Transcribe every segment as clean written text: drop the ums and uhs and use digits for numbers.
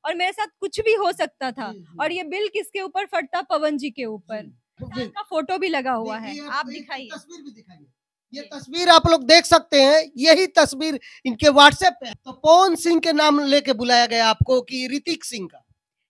और मेरे साथ कुछ भी हो सकता था। जी, जी। और ये बिल किसके ऊपर फटता? पवन जी के ऊपर। जी। का फोटो भी लगा हुआ है, देखिए, आप एक दिखाइए। तस्वीर भी दिखाइए। ये ये तस्वीर आप लोग देख सकते हैं, यही तस्वीर इनके व्हाट्सएप पे है। तो पवन सिंह के नाम लेके बुलाया गया आपको कि ऋतिक सिंह का?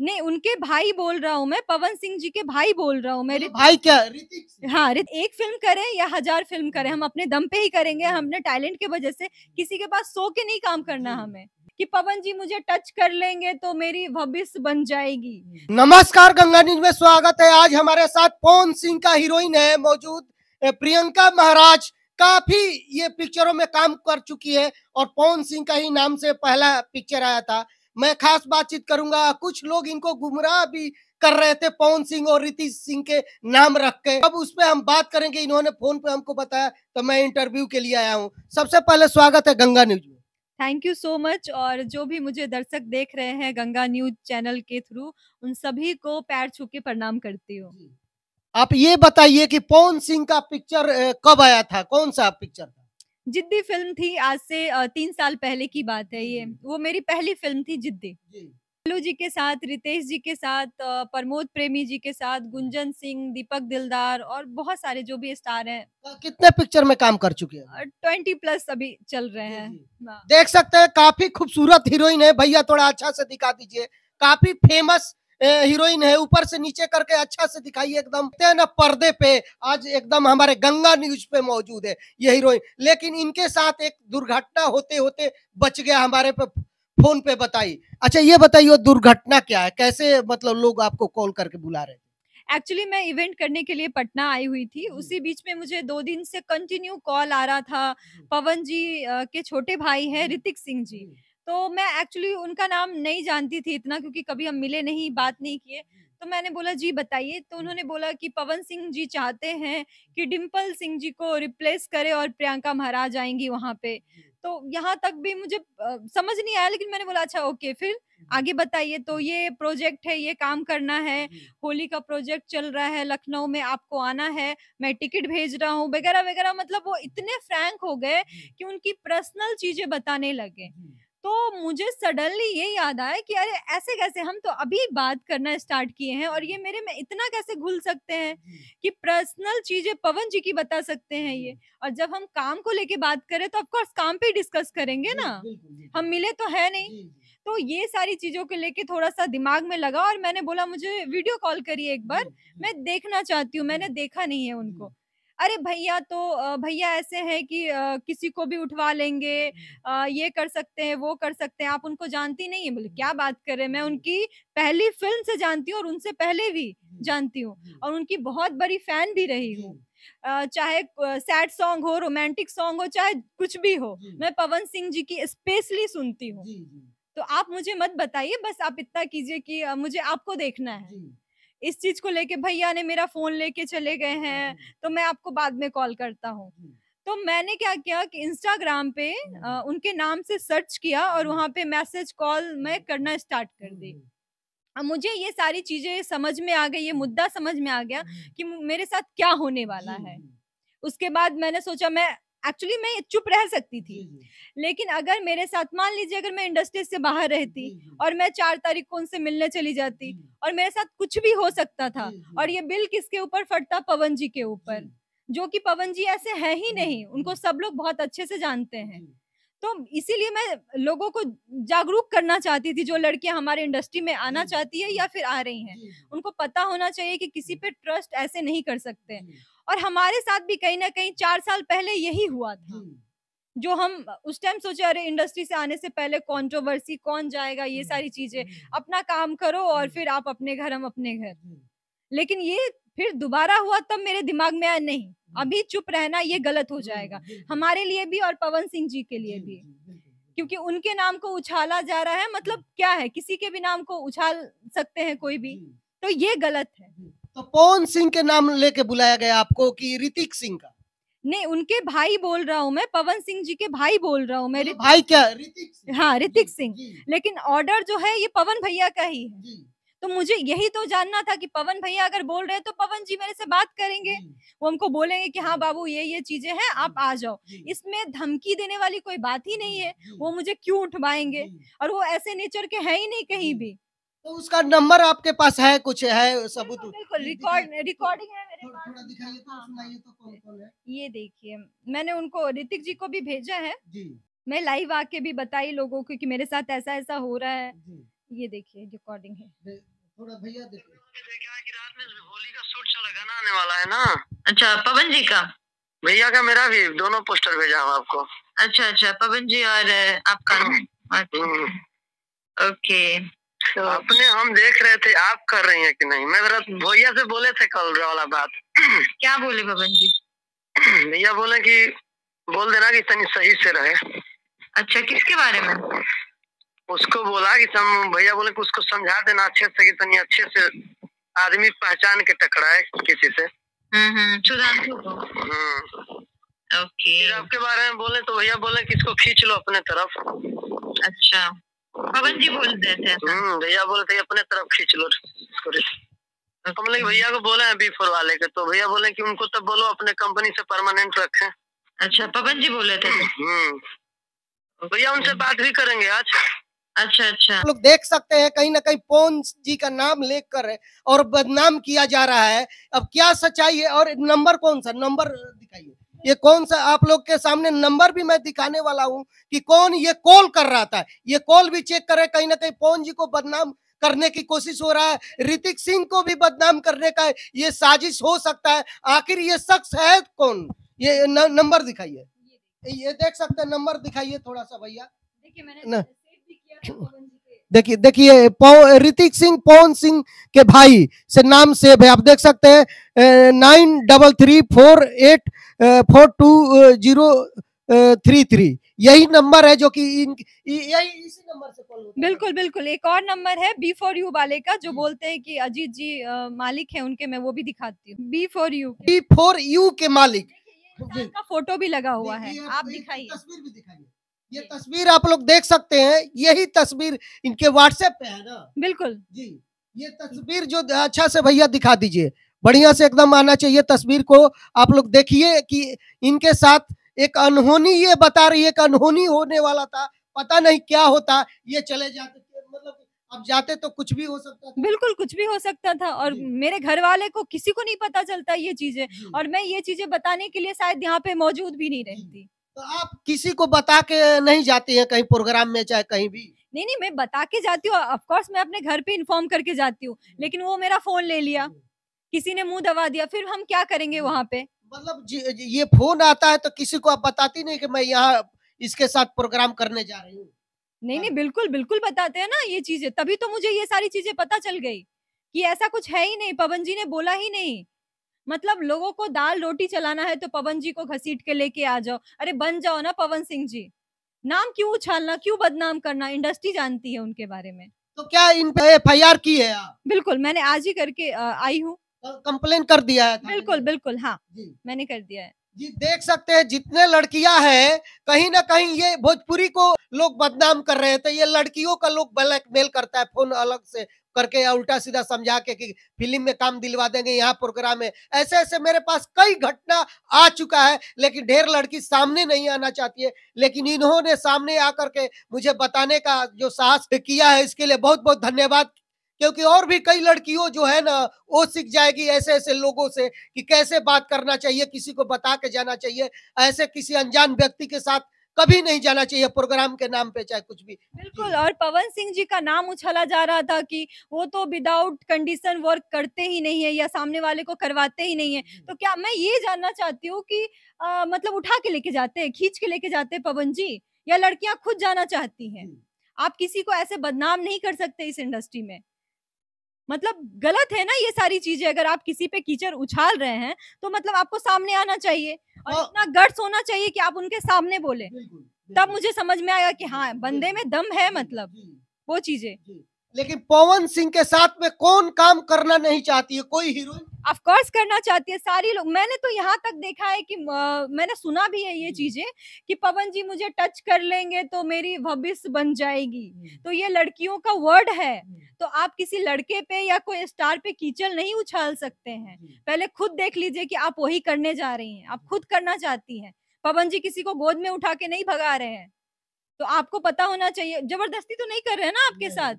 नहीं, उनके भाई बोल रहा हूँ मैं, पवन सिंह जी के भाई बोल रहा हूँ मैं। मतलब भाई क्या ऋतिक सिंह? हाँ, एक फ़िल्म करें या हज़ार फ़िल्म करें, हम अपने दम पे ही करेंगे, हमने टैलेंट की वजह से किसी के पास सो के नहीं काम करना हमें, कि पवन जी मुझे टच कर लेंगे तो मेरी भविष्य बन जाएगी। नमस्कार, गंगा न्यूज में स्वागत है। आज हमारे साथ पवन सिंह का हीरोइन है मौजूद, प्रियंका महाराज। काफी ये पिक्चरों में काम कर चुकी है और पवन सिंह का ही नाम से पहला पिक्चर आया था। मैं खास बातचीत करूंगा। कुछ लोग इनको गुमराह भी कर रहे थे पवन सिंह और ऋतिक सिंह के नाम रख के। अब उस पे हम बात करेंगे। इन्होंने फोन पे हमको बताया तो मैं इंटरव्यू के लिए आया हूँ। सबसे पहले स्वागत है गंगा न्यूज में। Thank you so much. और जो भी मुझे दर्शक देख रहे हैं गंगा न्यूज़ चैनल के थ्रू, उन सभी को पैर छू के प्रणाम करती हूँ। आप ये बताइए कि पवन सिंह का पिक्चर कब आया था? कौन सा पिक्चर था? जिद्दी फ़िल्म थी, आज से 3 साल पहले की बात है ये। वो मेरी पहली फ़िल्म थी जिद्दी। लालू जी के साथ, रितेश जी के साथ, प्रमोद प्रेमी जी के साथ, गुंजन सिंह, दीपक दिलदार और बहुत सारे जो भी स्टार हैं। कितने पिक्चर में काम कर चुके हैं? 20 प्लस अभी चल रहे हैं। हाँ। देख सकते हैं, काफी खूबसूरत हीरोइन है। भैया थोड़ा अच्छा से दिखा दीजिए। काफी फेमस हीरोइन है। ऊपर से नीचे करके अच्छा से दिखाइए एकदम। देखते हैं ना पर्दे पे, आज एकदम हमारे गंगा न्यूज पे मौजूद है ये हीरोइन। लेकिन इनके साथ एक दुर्घटना होते होते बच गया हमारे पे फोन पे। बताइए, अच्छा ये बताइए वो दुर्घटना क्या है? कैसे मतलब लोग आपको कॉल करके बुला रहे हैं? एक्चुअली मैं इवेंट करने के लिए पटना आई हुई थी। उसी बीच में मुझे 2 दिन से कंटिन्यू कॉल आ रहा था। पवन जी के छोटे भाई हैं ऋतिक सिंह जी। तो मैं एक्चुअली उनका नाम नहीं जानती थी इतना, क्योंकि कभी हम मिले नहीं, बात नहीं किए। तो मैंने बोला जी बताइए, तो उन्होंने बोला कि पवन सिंह जी चाहते हैं कि डिम्पल सिंह जी को रिप्लेस करें और प्रियंका महाराज आएँगी वहाँ पे। तो यहाँ तक भी मुझे समझ नहीं आया, लेकिन मैंने बोला अच्छा ओके, फिर आगे बताइए। तो ये प्रोजेक्ट है, ये काम करना है, होली का प्रोजेक्ट चल रहा है लखनऊ में, आपको आना है, मैं टिकट भेज रहा हूँ, वगैरह-वगैरह। मतलब वो इतने फ्रैंक हो गए कि उनकी पर्सनल चीज़ें बताने लगे। तो मुझे सडनली ये याद आया कि अरे ऐसे कैसे, हम तो अभी बात करना स्टार्ट किए हैं और ये मेरे में इतना कैसे घुल सकते हैं कि पर्सनल चीज़ें पवन जी की बता सकते हैं ये। और जब हम काम को लेके बात करें तो ऑफ कोर्स काम पे ही डिस्कस करेंगे ना, हम मिले तो है नहीं। तो ये सारी चीज़ों को लेके थोड़ा-सा दिमाग में लगा और मैंने बोला मुझे वीडियो कॉल करिए एक बार, मैं देखना चाहती हूँ, मैंने देखा नहीं है उनको। अरे भैया तो भैया ऐसे हैं कि किसी को भी उठवा लेंगे, ये कर सकते हैं, वो कर सकते हैं, आप उनको जानती नहीं हैं। बोले क्या बात कर रहे हैं, मैं उनकी पहली फ़िल्म से जानती हूँ और उनसे पहले भी जानती हूँ और उनकी बहुत बड़ी फ़ैन भी रही हूँ। चाहे सैड सॉन्ग हो, रोमांटिक सॉन्ग हो, चाहे कुछ भी हो, मैं पवन सिंह जी की स्पेशली सुनती हूँ। तो आप मुझे मत बताइए, बस आप इतना कीजिए कि मुझे आपको देखना है। इस चीज़ को लेके भैया ने मेरा फ़ोन लेके चले गए हैं, तो मैं आपको बाद में कॉल करता हूँ। तो मैंने क्या किया कि इंस्टाग्राम पे उनके नाम से सर्च किया और वहाँ पे मैसेज कॉल मैं करना स्टार्ट कर दी। अब मुझे ये सारी चीज़ें समझ में आ गई, ये मुद्दा समझ में आ गया कि मेरे साथ क्या होने वाला है। उसके बाद मैंने सोचा मैं एक्चुअली मैं चुप रह सकती थी। लेकिन अगर मेरे साथ मान लीजिए अगर मैं इंडस्ट्री से बाहर रहती और मैं 4 तारीख को उनसे मिलने चली जाती और मेरे साथ कुछ भी हो सकता था और ये बिल किसके ऊपर फटता? पवन जी के ऊपर, जो कि पवन जी ऐसे हैं ही नहीं, उनको सब लोग बहुत अच्छे से जानते हैं। तो इसीलिए मैं लोगों को जागरूक करना चाहती थी, जो लड़कियाँ हमारे इंडस्ट्री में आना चाहती है या फिर आ रही हैं। उनको पता होना चाहिए कि किसी पे ट्रस्ट ऐसे नहीं कर सकते। और हमारे साथ भी कहीं न कहीं 4 साल पहले यही हुआ था। जो हम उस टाइम सोचे अरे इंडस्ट्री से आने से पहले कंट्रोवर्सी, कौन जाएगा, ये सारी चीज़ें। अपना काम करो और फिर आप अपने घर, हम अपने घर। लेकिन ये फिर दोबारा हुआ तब मेरे दिमाग में आया नहीं, अभी चुप रहना ये गलत हो जाएगा। हमारे लिए भी और पवन सिंह जी के लिए भी। क्योंकि उनके नाम को उछाला जा रहा है, मतलब क्या है, किसी के भी नाम को उछाल सकते हैं कोई भी। तो ये गलत है। तो पवन सिंह के नाम लेके बुलाया गया आपको कि ऋतिक सिंह का? नहीं, उनके भाई बोल रहा हूँ मैं, पवन सिंह जी के भाई बोल रहा हूँ मैं। मतलब भाई क्या ऋतिक सिंह? हाँ, ऋतिक सिंह। जी। लेकिन ऑर्डर जो है ये पवन भैया का ही है। तो मुझे यही तो जानना था कि पवन भैया अगर बोल रहे हैं तो पवन जी मेरे से बात करेंगे, वो हमको बोलेंगे कि हाँ बाबू ये चीजें हैं, आप आ जाओ। इसमें धमकी देने वाली कोई बात ही नहीं है, वो मुझे क्यों उठवाएंगे, और वो ऐसे नेचर के है ही नहीं कहीं भी। तो उसका नंबर आपके पास है, कुछ है सबूत? बिल्कुल रिकॉर्डिंग है मेरे पास। थोड़ा दिखाइए तो, हाँ, हाँ। सुनाइए तो कौन कौन है? ये देखिए, मैंने उनको ऋतिक जी को भी भेजा है, जी मैं लाइव आके भी बताई लोगों को कि मेरे साथ ऐसा-ऐसा हो रहा है। जी। ये देखिए रिकॉर्डिंग है। थोड़ा भैया देखिए। क्या है कि रात में होली का शूट चला गाना आने वाला है ना। अच्छा, पवन जी का, भैया का, मेरा भी, दोनों पोस्टर भेजा हूँ आपको। अच्छा, पवन जी और आपका। ओके, तो अपने हम देख रहे थे आप कर रही हैं कि नहीं। मैं भैया से बोले थे कल वाला बात। क्या बोले पवन जी? भैया बोले कि बोल देना कि तनी सही से रहे। अच्छा, किसके बारे में? उसको बोला कि भैया बोले कि उसको समझा देना अच्छे से कि तनी अच्छे से आदमी पहचान के टकराए किसी से। सुधांशु को। ओके। फिर आपके बारे में बोले तो भैया बोले कि इसको खींच लो अपने तरफ। अच्छा, पवन जी बोल रहे थे। भैया बोले थे अपने तरफ खींच लो। हम लोग भैया को बोले हैं B4 वाले के, तो भैया बोले कि उनको तब बोलो अपने कंपनी से परमानेंट रखें। अच्छा, पवन जी बोले थे। भैया उनसे बात भी करेंगे आज। अच्छा। लोग देख सकते हैं कहीं ना कहीं पवन जी का नाम लेकर और बदनाम किया जा रहा है। अब क्या सच्चाई है और नंबर कौन सा, नंबर दिखाइए। ये कौन सा, आप लोग के सामने नंबर भी मैं दिखाने वाला हूं कि कौन ये कॉल कर रहा था। ये कॉल भी चेक करें, कहीं ना कहीं पवन जी को बदनाम करने की कोशिश हो रहा है, ऋतिक सिंह को भी बदनाम करने का ये साजिश हो सकता है। आखिर ये शख्स है कौन? ये नंबर दिखाइए, ये देख सकते हैं, नंबर दिखाइए थोड़ा सा भैया। देखिए मैंने देखिए ऋतिक सिंह पवन सिंह के भाई से नाम सेव है, आप देख सकते हैं 9334842033। यही नंबर है जो कि यही इसी नंबर से कॉल होता है। बिल्कुल एक और नंबर है B4U वाले का, जो बोलते हैं कि अजीत जी मालिक है उनके, मैं वो भी दिखाती हूँ। B4U के मालिक का फोटो भी लगा हुआ है, आप दिखाइए, तस्वीर भी दिखाइए। ये तस्वीर आप लोग देख सकते हैं, यही तस्वीर इनके व्हाट्सएप पे है ना। बिल्कुल जी, ये तस्वीर जो अच्छा से भैया दिखा दीजिए, बढ़िया से एकदम आना चाहिए तस्वीर को। आप लोग देखिए कि इनके साथ एक अनहोनी, ये बता रही है कि अनहोनी होने वाला था, पता नहीं क्या होता, ये चले जाते, मतलब अब जाते तो कुछ भी हो सकता था। बिल्कुल कुछ भी हो सकता था, और मेरे घर वाले को किसी को नहीं पता चलता ये चीजें, और मैं ये चीजें बताने के लिए शायद यहाँ पे मौजूद भी नहीं रहती। तो आप किसी को बता के नहीं जाती हैं कहीं प्रोग्राम में, चाहे कहीं भी? नहीं, मैं बता के जाती हूँ, ऑफ कोर्स मैं अपने घर पे इन्फॉर्म करके जाती हूँ, लेकिन वो मेरा फोन ले लिया, किसी ने मुंह दबा दिया, फिर हम क्या करेंगे वहाँ पे? मतलब ये फोन आता है तो किसी को आप बताती नहीं कि मैं यहाँ इसके साथ प्रोग्राम करने जा रही हूँ? नहीं, बिल्कुल बताते हैं ना ये चीजें, तभी तो मुझे ये सारी चीजें पता चल गई कि ऐसा कुछ है ही नहीं, पवन जी ने बोला ही नहीं। मतलब लोगों को दाल रोटी चलाना है तो पवन जी को घसीट के लेके आ जाओ, अरे बन जाओ ना पवन सिंह जी, नाम क्यों उछालना, क्यों बदनाम करना, इंडस्ट्री जानती है उनके बारे में। तो क्या इन पे FIR की है आप? बिल्कुल, मैंने आज ही करके आई हूँ। कंप्लेन कर दिया है? बिल्कुल हाँ जी, मैंने कर दिया है जी। देख सकते हैं जितने लड़कियां हैं, कहीं ना कहीं ये भोजपुरी को लोग बदनाम कर रहे थे। ये लड़कियों का लोग ब्लैकमेल करता है, फोन अलग से करके या उल्टा सीधा समझा के कि फिल्म में काम दिलवा देंगे, यहाँ प्रोग्राम है। ऐसे ऐसे मेरे पास कई घटना आ चुका है, लेकिन ढेर लड़की सामने नहीं आना चाहती है। लेकिन इन्होंने सामने आकर के मुझे बताने का जो साहस किया है, इसके लिए बहुत बहुत धन्यवाद। क्योंकि और भी कई लड़कियों जो है ना, वो सीख जाएगी ऐसे ऐसे लोगों से कि कैसे बात करना चाहिए, किसी को बता के जाना चाहिए। ऐसे किसी अनजान व्यक्ति के साथ कभी नहीं जाना चाहिए प्रोग्राम के नाम पे, चाहे कुछ भी। बिल्कुल, और पवन सिंह जी का नाम उछाला जा रहा था कि वो तो विदाउट कंडीशन वर्क करते ही नहीं है, या सामने वाले को करवाते ही नहीं है। तो क्या मैं ये जानना चाहती हूँ कि मतलब उठा के लेके जाते हैं, खींच के लेके जाते हैं पवन जी, या लड़कियां खुद जाना चाहती हैं? आप किसी को ऐसे बदनाम नहीं कर सकते इस इंडस्ट्री में। मतलब गलत है ना ये सारी चीजें, अगर आप किसी पे कीचड़ उछाल रहे हैं तो मतलब आपको सामने आना चाहिए, और इतना गट्स होना चाहिए कि आप उनके सामने बोले। तब मुझे समझ में आया कि हाँ, बंदे में दम है, मतलब वो चीजें। लेकिन पवन सिंह के साथ में कौन काम करना नहीं चाहती है? कोई हीरोइन ऑफ कोर्स करना चाहती है, सारी लोग। मैंने तो यहाँ तक देखा है कि मैंने सुना भी है ये चीजें कि पवन जी मुझे टच कर लेंगे तो मेरी भविष्य बन जाएगी, तो ये लड़कियों का वर्ड है। तो आप किसी लड़के पे या कोई स्टार पे कीचड़ नहीं उछाल सकते हैं। पहले खुद देख लीजिए कि आप वही करने जा रही हैं, आप खुद करना चाहती हैं। पवन जी किसी को गोद में उठा के नहीं भगा रहे हैं, तो आपको पता होना चाहिए। जबरदस्ती तो नहीं कर रहे हैं ना आपके साथ,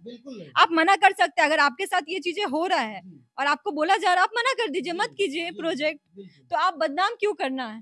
आप मना कर सकते हैं। अगर आपके साथ ये चीजें हो रहा है और आपको बोला जा रहा है, आप मना कर दीजिए, मत कीजिए प्रोजेक्ट। तो आप बदनाम क्यों करना है,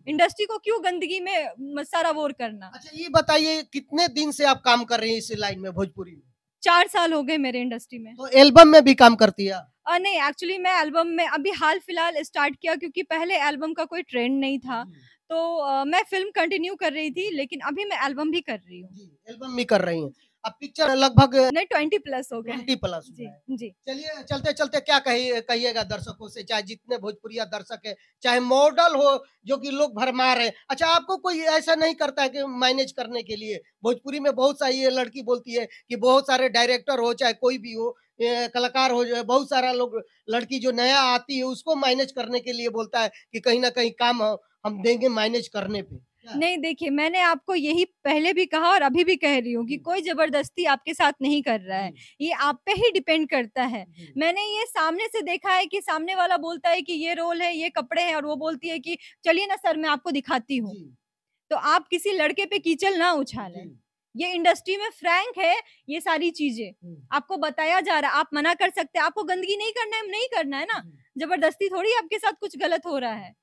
इंडस्ट्री को क्यों गंदगी में सारा वोर करना। अच्छा ये बताइए, कितने दिन से आप काम कर रही हैं इस लाइन में, भोजपुरी में? 4 साल हो गए मेरे इंडस्ट्री में। तो एल्बम में भी काम करती है? नहीं, एक्चुअली मैं एल्बम में अभी हाल फिलहाल स्टार्ट किया, क्योंकि पहले एल्बम का कोई ट्रेंड नहीं था। तो मैं फिल्म कंटिन्यू कर रही थी, लेकिन अभी मैं एल्बम भी कर रही हूँ। एल्बम भी कर रही हैं। अब पिक्चर लगभग नहीं 20+ हो गए। 20+ जी जी। चलिए चलते चलते क्या कहिएगा दर्शकों से, चाहे जितने भोजपुरिया दर्शक है, चाहे मॉडल हो जो कि लोग भरमार है। अच्छा आपको कोई ऐसा नहीं करता है कि मैनेज करने के लिए? भोजपुरी में बहुत सारी ये लड़की बोलती है कि बहुत सारे डायरेक्टर हो, चाहे कोई भी हो, कलाकार हो, बहुत सारा लोग, लड़की जो नया आती है उसको मैनेज करने के लिए बोलता है कि कहीं ना कहीं काम हम देंगे मैनेज करने पे। नहीं देखिए, मैंने आपको यही पहले भी कहा और अभी भी कह रही हूँ कि कोई जबरदस्ती आपके साथ नहीं कर रहा है, ये आप पे ही डिपेंड करता है। मैंने ये सामने से देखा है कि सामने वाला बोलता है कि ये रोल है, ये कपड़े हैं, और वो बोलती है कि चलिए ना सर मैं आपको दिखाती हूँ। तो आप किसी लड़के पे कीचड़ ना उछालें, ये इंडस्ट्री में फ्रैंक है। ये सारी चीजें आपको बताया जा रहा है, आप मना कर सकते हैं। आपको गंदगी नहीं करना है, नहीं करना है ना, जबरदस्ती थोड़ी आपके साथ कुछ गलत हो रहा है।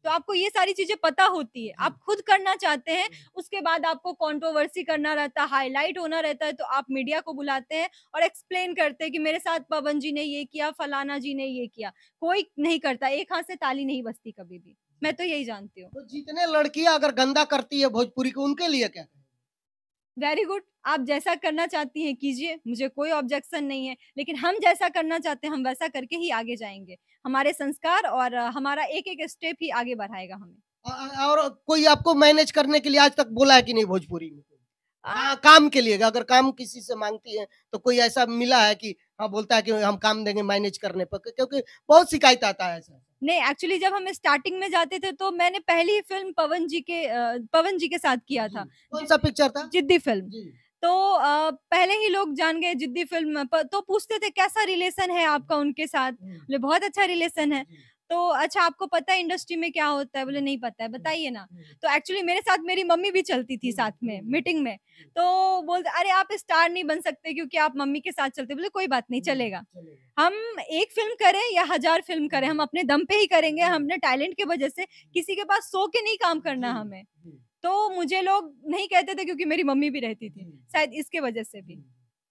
तो आपको ये सारी चीजें पता होती है, आप खुद करना चाहते हैं, उसके बाद आपको कंट्रोवर्सी करना रहता है, हाईलाइट होना रहता है, तो आप मीडिया को बुलाते हैं और एक्सप्लेन करते हैं कि मेरे साथ पवन जी ने ये किया, फलाना जी ने ये किया। कोई नहीं करता, एक हाथ से ताली नहीं बजती कभी भी, मैं तो यही जानती हूँ। तो जितने लड़कियां अगर गंदा करती है भोजपुरी को, उनके लिए क्या? वेरी गुड, आप जैसा करना चाहती हैं कीजिए, मुझे कोई ऑब्जेक्शन नहीं है, लेकिन हम जैसा करना चाहते हैं हम वैसा करके ही आगे जाएंगे। हमारे संस्कार और हमारा एक एक स्टेप ही आगे बढ़ाएगा हमें। और कोई आपको मैनेज करने के लिए आज तक बोला है कि नहीं भोजपुरी में? काम के लिए अगर काम किसी से मांगती है तो कोई ऐसा मिला है कि हाँ बोलता है कि हम काम देंगे मैनेज करने पर? क्योंकि बहुत शिकायत आता है ऐसा। नहीं, एक्चुअली जब हम स्टार्टिंग में जाते थे तो मैंने पहली फिल्म पवन जी के साथ किया था। कौन सा पिक्चर था? जिद्दी फिल्म। तो पहले ही लोग जान गए जिद्दी फिल्म तो पूछते थे कैसा रिलेशन है आपका उनके साथ? बोले बहुत अच्छा रिलेशन है। तो अच्छा आपको पता है इंडस्ट्री में क्या होता है? बोले नहीं पता है, बताइए ना। तो एक्चुअली मेरे साथ मेरी मम्मी भी चलती थी साथ में मीटिंग में। तो बोलते अरे आप स्टार नहीं बन सकते क्योंकि आप मम्मी के साथ चलते। बोले कोई बात नहीं, चलेगा। हम एक फिल्म करें या 1000 फिल्म करें, हम अपने दम पे ही करेंगे। हम अपने टैलेंट की वजह से, किसी के पास 100 के नहीं काम करना हमें। तो मुझे लोग नहीं कहते थे क्योंकि मेरी मम्मी भी रहती थी, शायद इसके वजह से भी।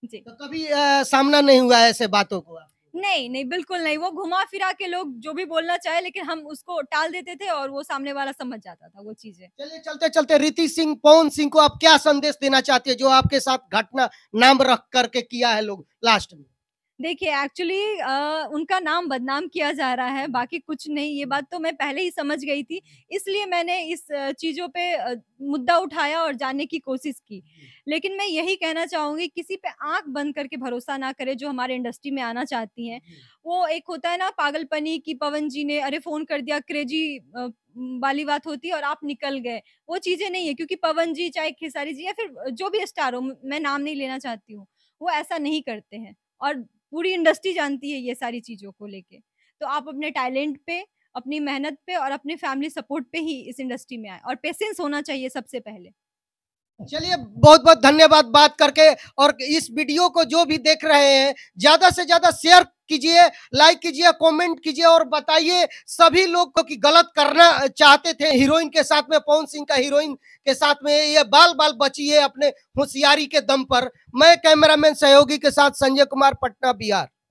जी। तो कभी सामना नहीं हुआ ऐसे बातों को? नहीं, नहीं, बिल्कुल नहीं। वो घुमा फिरा के लोग जो भी बोलना चाहे, लेकिन हम उसको टाल देते थे और वो सामने वाला समझ जाता था वो चीजें। चलिए चलते चलते ऋतिक सिंह, पवन सिंह को आप क्या संदेश देना चाहते हैं जो आपके साथ घटना नाम रख करके किया है लोग लास्ट में? देखिए एक्चुअली उनका नाम बदनाम किया जा रहा है, बाकी कुछ नहीं। ये बात तो मैं पहले ही समझ गई थी, इसलिए मैंने इस चीज़ों पे मुद्दा उठाया और जानने की कोशिश की। लेकिन मैं यही कहना चाहूँगी, किसी पे आँख बंद करके भरोसा ना करें जो हमारे इंडस्ट्री में आना चाहती हैं। वो एक होता है ना पागलपनी कि पवन जी ने अरे फ़ोन कर दिया, क्रेज़ी वाली बात होती है और आप निकल गए। वो चीज़ें नहीं है, क्योंकि पवन जी चाहे खेसारी जी या फिर जो भी स्टार हो, मैं नाम नहीं लेना चाहती हूँ, वो ऐसा नहीं करते हैं। और पूरी इंडस्ट्री जानती है ये सारी चीज़ों को लेके। तो आप अपने टैलेंट पे, अपनी मेहनत पे और अपने फैमिली सपोर्ट पे ही इस इंडस्ट्री में आएँ, और पेशेंस होना चाहिए सबसे पहले। चलिए बहुत बहुत धन्यवाद बात करके। और इस वीडियो को जो भी देख रहे हैं ज्यादा से ज्यादा शेयर कीजिए, लाइक कीजिए, कमेंट कीजिए और बताइए सभी लोग को कि गलत करना चाहते थे हीरोइन के साथ में, पवन सिंह का हीरोइन के साथ में ये बाल बाल बची है अपने होशियारी के दम पर। मैं कैमरामैन सहयोगी के साथ संजय कुमार, पटना, बिहार।